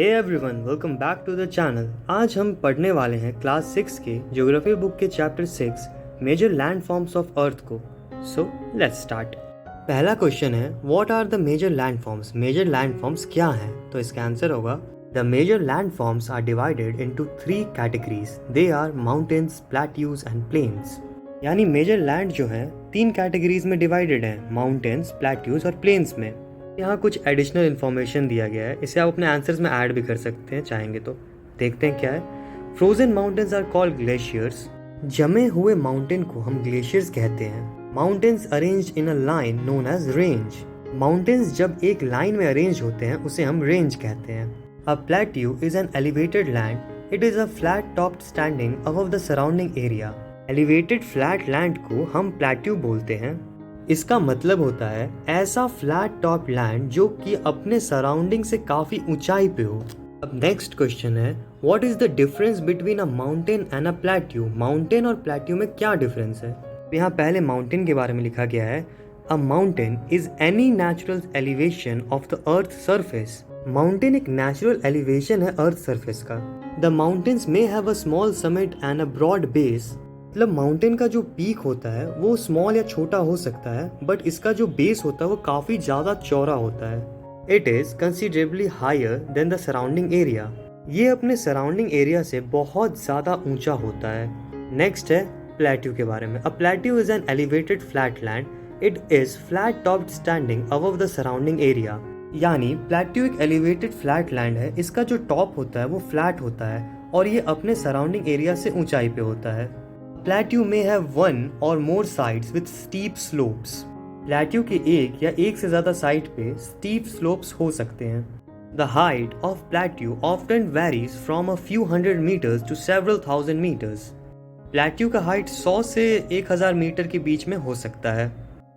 Hey everyone, welcome back to the channel. आज हम पढ़ने वाले हैं क्लास 6 के ज्योग्राफी बुक के chapter 6 major land forms of earth को। So let's start. पहला क्वेश्चन है, what are the major land forms. Major land forms क्या हैं? तो इसका आंसर होगा the major land forms are divided into 3 categories. They are mountains, plateaus and plains. यानी major land जो है 3 कैटेगरीज में डिवाइडेड है, माउंटेन्स, प्लेट्यूज और प्लेन्स में। यहाँ कुछ एडिशनल इन्फॉर्मेशन दिया गया है, इसे आप अपने आंसर्स में ऐड भी कर सकते हैं चाहेंगे तो। देखते हैं क्या है। Frozen mountains are called glaciers. जमे हुए माउंटेन को हम ग्लेशियर्स कहते हैं। Mountains arranged in a line known as range. Mountains जब एक लाइन में अरेंज होते हैं उसे हम रेंज कहते हैं। A plateau is an elevated land. It is a flat topped standing above the surrounding area. Elevated flat land को हम प्लेट्यू बोलते हैं। इसका मतलब होता है ऐसा फ्लैट टॉप लैंड जो कि अपने सराउंडिंग से काफी ऊंचाई पे हो। अब नेक्स्ट क्वेश्चन है, what is the difference between a mountain and a plateau. Mountain और प्लेट्यू में क्या डिफरेंस है? यहाँ पहले माउंटेन के बारे में लिखा गया है, a mountain is any natural elevation of the earth surface. Mountain एक नेचुरल एलिवेशन है अर्थ सरफेस का। The mountains may have a small summit and a broad base. मतलब माउंटेन का जो पीक होता है वो स्मॉल या छोटा हो सकता है, बट इसका जो बेस होता है वो काफी ज्यादा चौड़ा होता है। It is considerably higher than the surrounding area. ये अपने सराउंडिंग एरिया से बहुत ज्यादा ऊंचा होता है। नेक्स्ट है प्लेट्यू के बारे में। A plateau is an elevated flat land. It is flat topped standing above the surrounding area. यानी प्लेट्यू एक एलिवेटेड फ्लैट लैंड है। इसका जो टॉप होता है वो फ्लैट होता है और ये अपने सराउंडिंग एरिया से ऊंचाई पे होता है। प्लेट्यू में have 1 or more sides with steep slopes। Plateau के एक या एक से ज्यादा साइड पे स्टीप स्लोप्स हो सकते हैं। The height of plateau often varies from a few hundred meters to several thousand meters। Plateau का हाइट 100 से 1000 मीटर के बीच में हो सकता है।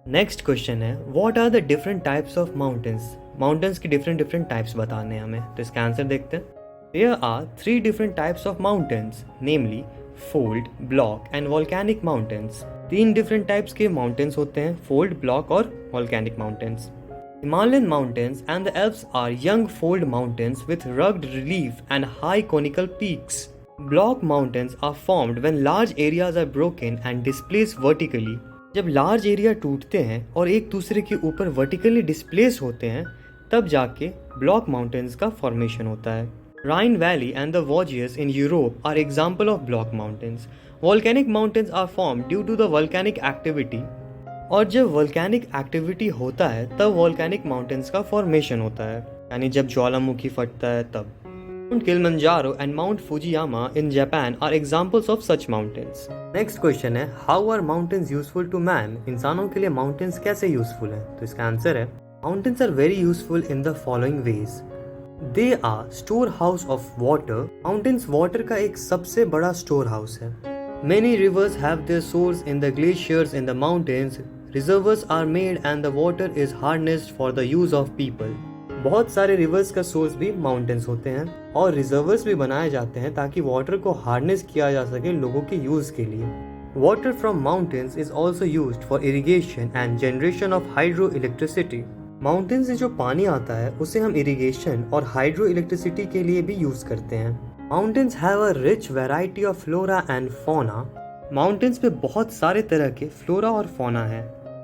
नेक्स्ट क्वेश्चन है, what are the different types of mountains. Mountains की डिफरेंट टाइप्स बताने हैं हमें, तो इसका आंसर देखते हैं। There are 3 different types of mountains, namely fold, block and volcanic mountains। 3 different types के mountains होते हैं, fold, block और volcanic mountains। Himalayan mountains and the Alps are young fold mountains with rugged relief and high conical peaks। Block mountains are formed when large areas are broken and displaced vertically। जब large area टूटते हैं और एक दूसरे के ऊपर vertically displace होते हैं तब जाके block mountains का formation होता है। Rhine Valley and the Vosges in Europe are example of block mountains। Volcanic mountains are formed due to the volcanic activity। और जब volcanic activity होता है तब volcanic mountains का formation होता है, यानी जब ज्वालामुखी फटता है तब। Mount Kilimanjaro and Mount Fujiyama in Japan are examples of such mountains। Next question है, how are mountains useful to man। इंसानों के लिए mountains कैसे useful हैं? तो इसका आंसर है, mountains are very useful in the following ways। They are storehouse of water। Mountains water का एक सबसे बड़ा स्टोर हाउस है। Many rivers have their source in the glaciers in the mountains। Reservoirs are made and the water is harnessed for the use of people। बहुत सारे reverse का source भी mountains होते हैं और रिजर्वर्स भी बनाए जाते हैं ताकि वाटर को हार्नेस किया जा सके लोगों के यूज के लिए। Water from mountains is also used for irrigation and generation of hydroelectricity। Mountain से जो पानी आता है उसे हम इरिगेशन और हाइड्रो इलेक्ट्रिसिटी के लिए भी यूज करते हैं। Mountains have a rich variety of flora and fauna. Mountains पे बहुत सारे तरह के फ्लोरा और फौना है।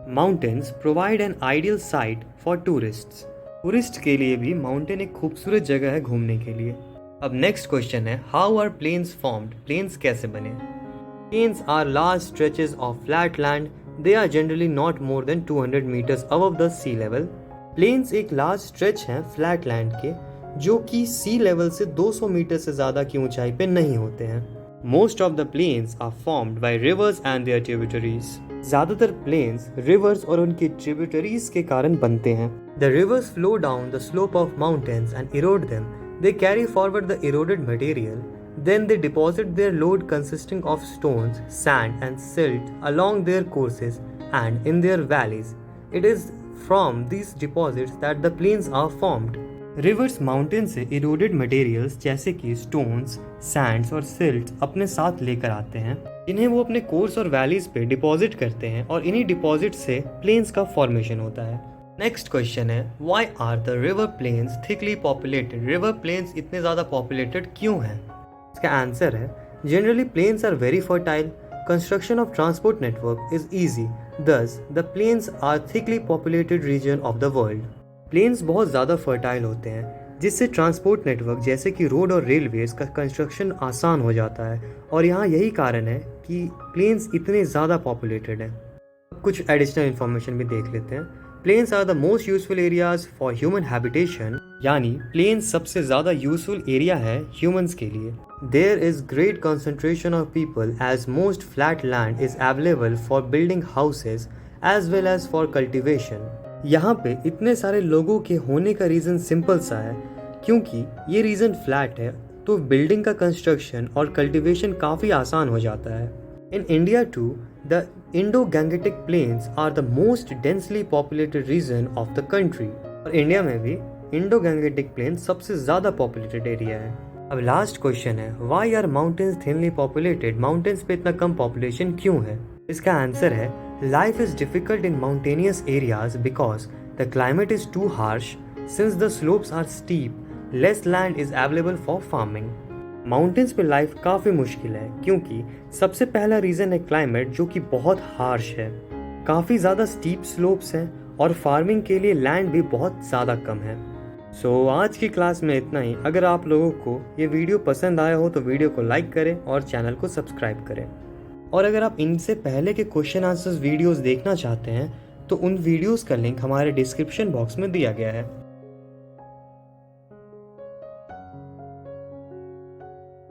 Mountains provide an ideal site for tourists. Tourist के लिए भी माउंटेन एक खूबसूरत जगह है घूमने के लिए। अब नेक्स्ट क्वेश्चन है, how are plains formed. Plains कैसे बने? Plains are large stretches of flat land. They are generally not more than 200 meters above the sea level। Plains एक लार्ज स्ट्रेच हैं फ्लैट लैंड के जो कि सी लेवल से 200 metre से ज्यादा की ऊंचाई पे नहीं होते हैं। Most of the plains are formed by rivers and their tributaries. ज्यादातर प्लेन्स रिवर्स और उनकी ट्रिब्यूटरीज के कारण बनते हैं। The rivers flow down the slope of mountains and erode them. They carry forward the eroded material. Then they deposit their load consisting of stones, sand and silt along their courses and in their valleys। It is from these deposits that the plains are formed। Reverse mountain से eroded materials जैसे कि stones, Sands और silt अपने साथ लेकर आते हैं। इन्हें वो अपने कोर्स और वैलीज पे डिपॉजिट करते हैं और इन्हीं डिपॉजिट से प्लेन्स का फॉर्मेशन होता है। नेक्स्ट क्वेश्चन है, why are the river plains thickly populated? River plains इतने ज़्यादा पॉपुलेटेड क्यों हैं? इसका आंसर है, generally plains are very fertile, construction of transport network is easy, thus the plains are thickly populated region of the world. Plains बहुत ज़्यादा fertile होते हैं जिससे ट्रांसपोर्ट नेटवर्क जैसे कि रोड और रेलवेज का कंस्ट्रक्शन आसान हो जाता है, और यहाँ यही कारण है कि प्लेन्स इतने ज़्यादा पॉपुलेटेड हैं। कुछ एडिशनल इन्फॉर्मेशन भी देख लेते हैं। Plains are the most useful areas for human habitation, यानी प्लेन्स सबसे ज़्यादा यूजफुल एरिया है ह्यूमंस के लिए। There is great concentration of people as most flat land is available for building houses as well as for cultivation. यहाँ पे इतने सारे लोगों के होने का रीज़न सिंपल सा है, क्योंकि ये रीजन फ्लैट है तो बिल्डिंग का कंस्ट्रक्शन और कल्टीवेशन काफ़ी आसान हो जाता है। In India too the Indo Gangetic plains are the most densely populated region of the country. और इंडिया में भी इंडो-गैंगेटिक प्लेन सबसे ज़्यादा पॉपुलेटेड एरिया है। अब लास्ट क्वेश्चन है, why are mountains thinly populated? Mountains पे इतना कम पॉपुलेशन क्यों है? इसका आंसर है, life is difficult in mountainous areas because the climate is too harsh, since the slopes are steep, less land is available for farming. Mountains पे life काफ़ी मुश्किल है क्योंकि सबसे पहला रीज़न है क्लाइमेट जो कि बहुत हार्श है, काफ़ी ज़्यादा स्टीप स्लोप्स हैं और फार्मिंग के लिए लैंड भी बहुत ज़्यादा कम है। सो आज की क्लास में इतना ही। अगर आप लोगों को ये वीडियो पसंद आया हो तो वीडियो को लाइक करें और चैनल को सब्सक्राइब करें। और अगर आप इनसे पहले के क्वेश्चन आंसर्स वीडियोस देखना चाहते हैं तो उन वीडियोस का लिंक हमारे डिस्क्रिप्शन बॉक्स में दिया गया है।